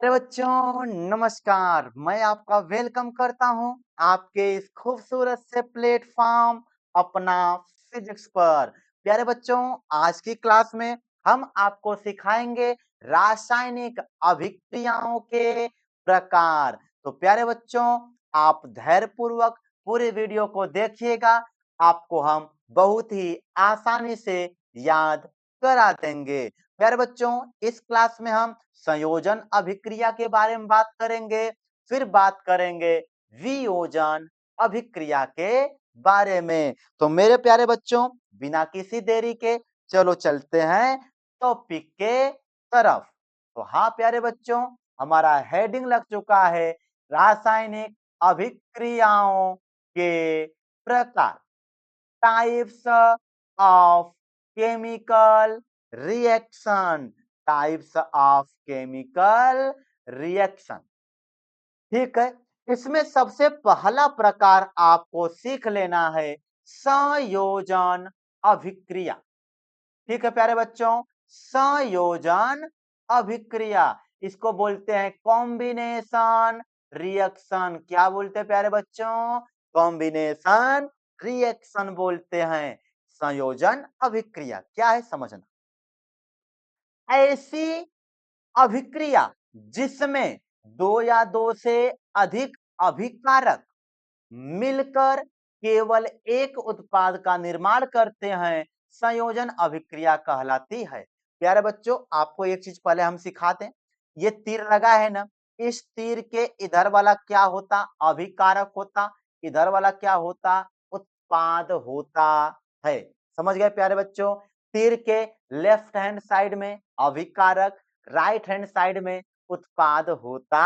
अरे बच्चों नमस्कार। मैं आपका वेलकम करता हूं आपके इस खूबसूरत से प्लेटफॉर्म अपना फिजिक्स पर। प्यारे बच्चों, आज की क्लास में हम आपको सिखाएंगे रासायनिक अभिक्रियाओं के प्रकार। तो प्यारे बच्चों, आप धैर्य पूर्वक पूरे वीडियो को देखिएगा। आपको हम बहुत ही आसानी से याद करा देंगे। प्यारे बच्चों, इस क्लास में हम संयोजन अभिक्रिया के बारे में बात करेंगे, फिर बात करेंगे वियोजन अभिक्रिया के बारे में। तो मेरे प्यारे बच्चों, बिना किसी देरी के चलो चलते हैं टॉपिक के तरफ। तो हाँ प्यारे बच्चों, हमारा हेडिंग लग चुका है रासायनिक अभिक्रियाओं के प्रकार, types of chemical reaction, types of chemical reaction. ठीक है, इसमें सबसे पहला प्रकार आपको सीख लेना है संयोजन अभिक्रिया। ठीक है प्यारे बच्चों, संयोजन अभिक्रिया, इसको बोलते हैं कॉम्बिनेशन रिएक्शन। क्या बोलते हैं प्यारे बच्चों? कॉम्बिनेशन रिएक्शन बोलते हैं। संयोजन अभिक्रिया क्या है समझना। ऐसी अभिक्रिया जिसमें दो या दो से अधिक अभिकारक मिलकर केवल एक उत्पाद का निर्माण करते हैं, संयोजन अभिक्रिया कहलाती है। प्यारे बच्चों, आपको एक चीज पहले हम सिखाते हैं। ये तीर लगा है ना, इस तीर के इधर वाला क्या होता? अभिकारक होता। इधर वाला क्या होता? उत्पाद होता है। समझ गए प्यारे बच्चों? तीर के लेफ्ट हैंड साइड में अभिकारक, राइट हैंड साइड में उत्पाद होता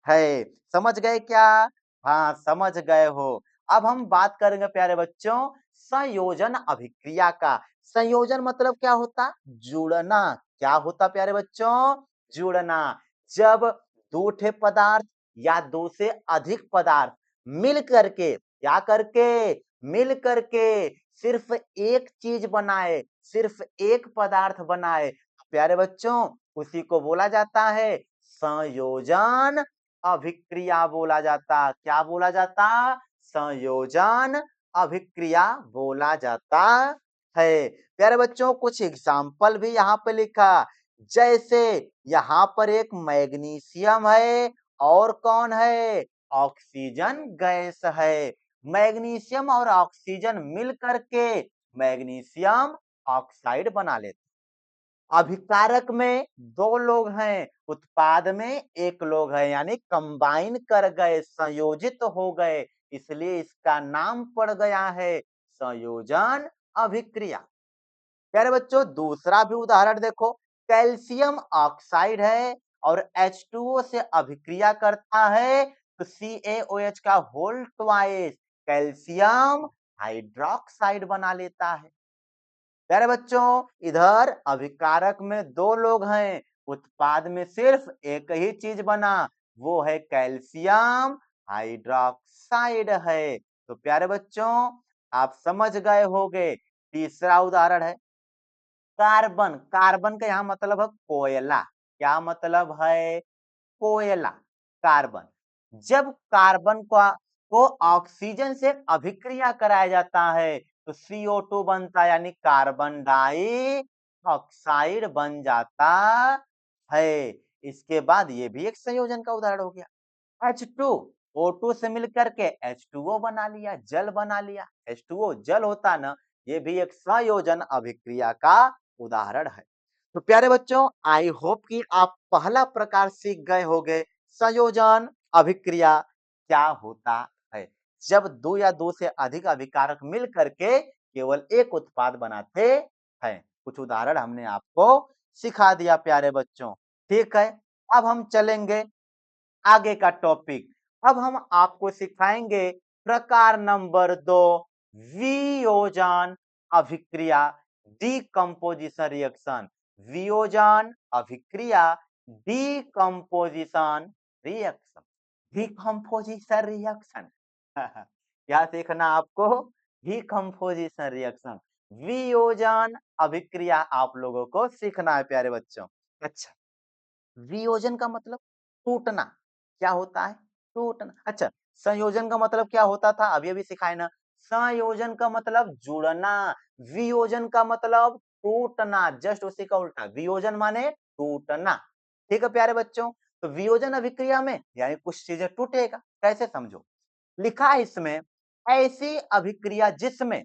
है। समझ गए क्या? हाँ, समझ गए हो। अब हम बात करेंगे प्यारे बच्चों संयोजन अभिक्रिया का। संयोजन मतलब क्या होता? जुड़ना। क्या होता प्यारे बच्चों? जुड़ना। जब दो ठे पदार्थ या दो से अधिक पदार्थ मिल करके, क्या करके? मिल करके सिर्फ एक चीज बनाए, सिर्फ एक पदार्थ बनाए, तो प्यारे बच्चों उसी को बोला जाता है संयोजन अभिक्रिया बोला जाता। क्या बोला जाता? संयोजन अभिक्रिया बोला जाता है। प्यारे बच्चों, कुछ एग्जाम्पल भी यहाँ पे लिखा, जैसे यहाँ पर एक मैग्नीशियम है और कौन है? ऑक्सीजन गैस है। मैग्नीशियम और ऑक्सीजन मिल करके मैग्नीशियम ऑक्साइड बना लेते। अभिकारक में दो लोग हैं, उत्पाद में एक लोग है, यानी कंबाइन कर गए, संयोजित हो गए, इसलिए इसका नाम पड़ गया है संयोजन अभिक्रिया। प्यारे बच्चों, दूसरा भी उदाहरण देखो। कैल्शियम ऑक्साइड है और H2O से अभिक्रिया करता है तो CaOH का होल ट्वाइस कैल्शियम हाइड्रोक्साइड बना लेता है। प्यारे बच्चों, इधर अभिकारक में दो लोग हैं, उत्पाद में सिर्फ एक ही चीज बना, वो है कैल्शियम हाइड्रोक्साइड है। तो प्यारे बच्चों, आप समझ गए होंगे। तीसरा उदाहरण है कार्बन। कार्बन का यहाँ मतलब है कोयला। क्या मतलब है? कोयला। कार्बन। जब कार्बन को ऑक्सीजन से अभिक्रिया कराया जाता है तो CO2 बनता है, यानी कार्बन डाई ऑक्साइड बन जाता है। इसके बाद ये भी एक संयोजन का उदाहरण हो गया। H2 O2 से मिलकर के H2O बना लिया, जल बना लिया। H2O जल होता ना, ये भी एक संयोजन अभिक्रिया का उदाहरण है। तो प्यारे बच्चों, आई होप कि आप पहला प्रकार सीख गए होंगे संयोजन अभिक्रिया क्या होता है। जब दो या दो से अधिक अभिकारक मिल करके केवल एक उत्पाद बनाते हैं। कुछ उदाहरण हमने आपको सिखा दिया प्यारे बच्चों। ठीक है, अब हम चलेंगे आगे का टॉपिक। अब हम आपको सिखाएंगे प्रकार नंबर 2, वियोजन अभिक्रिया, डीकंपोजिशन रिएक्शन। वियोजन अभिक्रिया, डीकंपोजिशन रिएक्शन। डीकंपोजिशन रिएक्शन क्या सीखना आपको? Decomposition reaction. वियोजन अभिक्रिया आप लोगों को सीखना है प्यारे बच्चों। अच्छा, वियोजन का मतलब टूटना। क्या होता है? टूटना। अच्छा, संयोजन का मतलब क्या होता था? अभी-अभी सिखाए ना। संयोजन का मतलब जुड़ना, वियोजन का मतलब टूटना, जस्ट उसी का उल्टा। वियोजन माने टूटना। ठीक है प्यारे बच्चों? तो वियोजन अभिक्रिया में यानी कुछ चीजें टूटेगा। कैसे समझो? लिखा है इसमें ऐसी अभिक्रिया जिसमें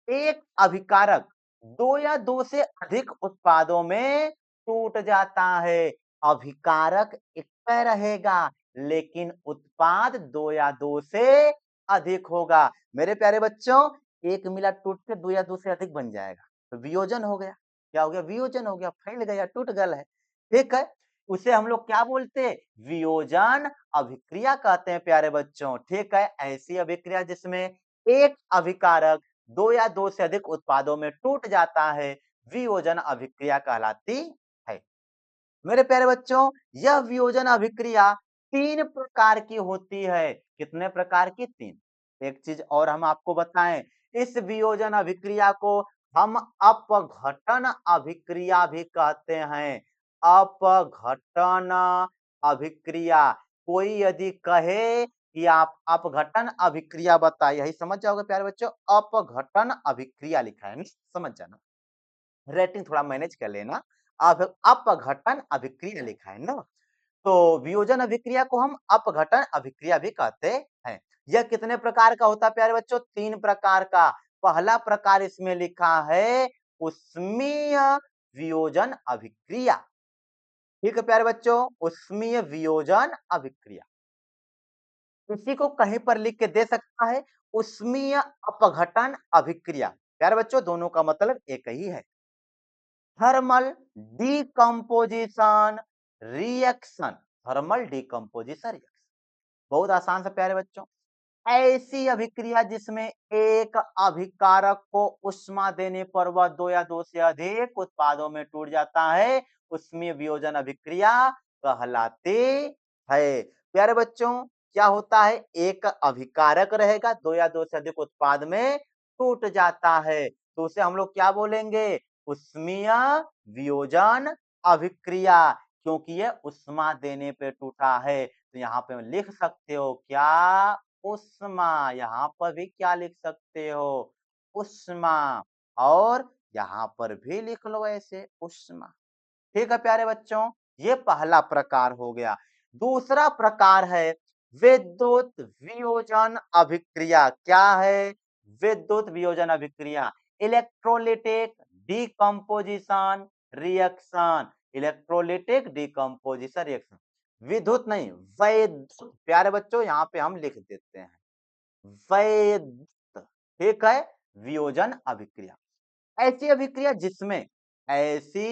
एक अभिकारक दो या दो से अधिक उत्पादों में टूट जाता है। अभिकारक एक पे रहेगा लेकिन उत्पाद दो या दो से अधिक होगा। मेरे प्यारे बच्चों, एक मिला टूट के दो या दो से अधिक बन जाएगा तो वियोजन हो गया। क्या हो गया? वियोजन हो गया, फैल गया, टूट गया है। ठीक है, उसे हम लोग क्या बोलते हैं? वियोजन अभिक्रिया कहते हैं प्यारे बच्चों। ठीक है, ऐसी अभिक्रिया जिसमें एक अभिकारक दो या दो से अधिक उत्पादों में टूट जाता है, वियोजन अभिक्रिया कहलाती है। मेरे प्यारे बच्चों, यह वियोजन अभिक्रिया तीन प्रकार की होती है। कितने प्रकार की? तीन। एक चीज और हम आपको बताएं, इस वियोजन अभिक्रिया को हम अपघटन अभिक्रिया भी कहते हैं। अपघटन अभिक्रिया। कोई यदि कहे कि आप अपघटन अभिक्रिया बताइए, यही समझ जाओगे प्यारे बच्चों। अपघटन अभिक्रिया लिखा है ना, समझ जाना। रेटिंग थोड़ा मैनेज कर लेना। अब अपघटन अभिक्रिया लिखा है ना, तो वियोजन अभिक्रिया को हम अपघटन अभिक्रिया भी कहते हैं। यह कितने प्रकार का होता है प्यारे बच्चों? तीन प्रकार का। पहला प्रकार इसमें लिखा है उष्मीय वियोजन अभिक्रिया। ठीक है प्यारे बच्चों, उष्मीय वियोजन अभिक्रिया। इसी को कहीं पर लिख के दे सकता है उष्मीय अपघटन अभिक्रिया। प्यारे बच्चों, दोनों का मतलब एक ही है। Thermal decomposition reaction. Thermal decomposition reaction, बहुत आसान से प्यारे बच्चों। ऐसी अभिक्रिया जिसमें एक अभिकारक को उष्मा देने पर वह दो या दो से अधिक उत्पादों में टूट जाता है, उसमें वियोजन अभिक्रिया कहलाती है। प्यारे बच्चों, क्या होता है? एक अभिकारक रहेगा, दो या दो से अधिक उत्पाद में टूट जाता है, तो उसे हम लोग क्या बोलेंगे? उष्मीय वियोजन अभिक्रिया। क्योंकि यह उष्मा देने पे टूटा है, तो यहाँ पे लिख सकते हो क्या? उष्मा। यहाँ पर भी क्या लिख सकते हो? उष्मा। और यहाँ पर भी लिख लो ऐसे उष्मा। ठीक है प्यारे बच्चों, ये पहला प्रकार हो गया। दूसरा प्रकार है विद्युत वियोजन अभिक्रिया। क्या है? विद्युत वियोजन अभिक्रिया। Electrolytic decomposition reaction. Electrolytic decomposition reaction. विद्युत नहीं, वैद्युत। प्यारे बच्चों, यहाँ पे हम लिख देते हैं वैद्युत। ठीक है, वियोजन अभिक्रिया। ऐसी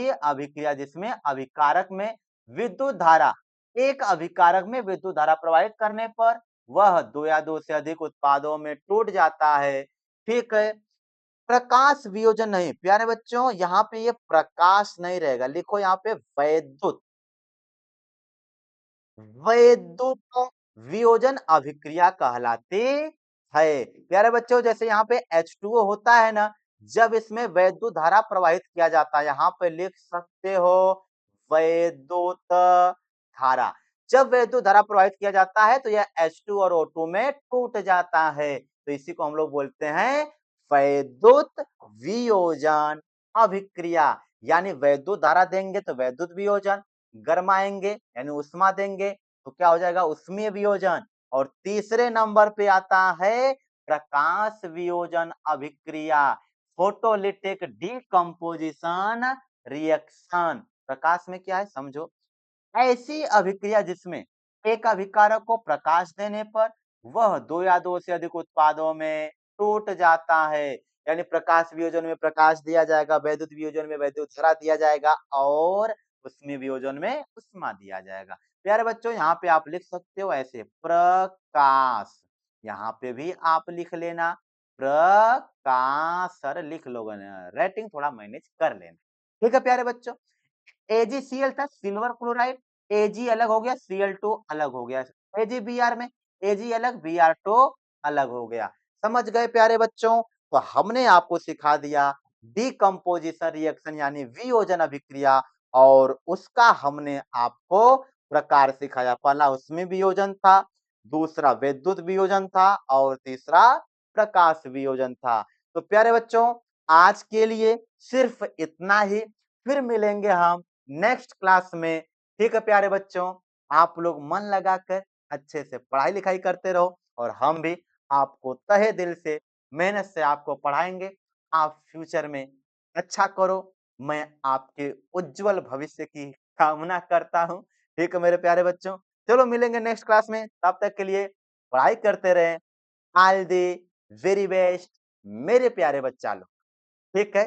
अभिक्रिया जिसमें अभिकारक में विद्युत धारा, एक अभिकारक में विद्युत धारा प्रवाहित करने पर वह दो या दो से अधिक उत्पादों में टूट जाता है। ठीक है, प्रकाश वियोजन नहीं प्यारे बच्चों, यहाँ पे ये प्रकाश नहीं रहेगा, लिखो यहाँ पे वैद्युत। वैद्युत वियोजन अभिक्रिया कहलाती है। प्यारे बच्चों, जैसे यहाँ पे H2O होता है ना, जब इसमें वैद्युत धारा प्रवाहित किया जाता है, यहाँ पे लिख सकते हो वैद्युत धारा। जब वैद्युत धारा प्रवाहित किया जाता है तो यह H2 और O2 में टूट जाता है, तो इसी को हम लोग बोलते हैं वैद्युत वियोजन अभिक्रिया। यानी वैद्युत धारा देंगे तो वैद्युत वियोजन, गरमाएंगे यानी उष्मा देंगे तो क्या हो जाएगा? उष्मीय वियोजन। और तीसरे नंबर पे आता है प्रकाश वियोजन अभिक्रिया, फोटोलिटिक डिकम्पोजिशन रिएक्शन। प्रकाश में क्या है समझो, ऐसी अभिक्रिया जिसमें एक अभिकारक को प्रकाश देने पर वह दो या दो से अधिक उत्पादों में टूट जाता है। यानी प्रकाश वियोजन में प्रकाश दिया जाएगा, वैद्युत वियोजन में वैद्युत धारा दिया जाएगा और उष्मीय वियोजन में उष्मा दिया जाएगा। प्यारे बच्चों, यहाँ पे आप लिख सकते हो ऐसे प्रकाश, यहाँ पे भी आप लिख लेना प्रकाश, सर लिख लोगे ना, राइटिंग थोड़ा मैनेज कर लेना। ठीक है प्यारे बच्चों, AgCl था सिल्वर क्लोराइड, Ag अलग हो गया, Cl2 अलग हो गया। AgBr में Ag अलग, Br2 अलग हो गया। समझ गए प्यारे बच्चों? तो हमने आपको सिखा दिया डिकम्पोजिशन रिएक्शन यानी वियोजन अभिक्रिया, और उसका हमने आपको प्रकार सिखाया। पहला उसमें वियोजन था, दूसरा विद्युत वियोजन था और तीसरा प्रकाश वियोजन था। तो प्यारे बच्चों, आज के लिए सिर्फ इतना ही। फिर मिलेंगे हम नेक्स्ट क्लास में। ठीक है प्यारे बच्चों, आप लोग मन लगाकर अच्छे से पढ़ाई लिखाई करते रहो और हम भी आपको तहे दिल से मेहनत से आपको पढ़ाएंगे। आप फ्यूचर में अच्छा करो, मैं आपके उज्जवल भविष्य की कामना करता हूँ। ठीक है मेरे प्यारे बच्चों, चलो मिलेंगे नेक्स्ट क्लास में। तब तक के लिए पढ़ाई करते रहें। ऑल द वेरी बेस्ट मेरे प्यारे बच्चा लोग। ठीक है।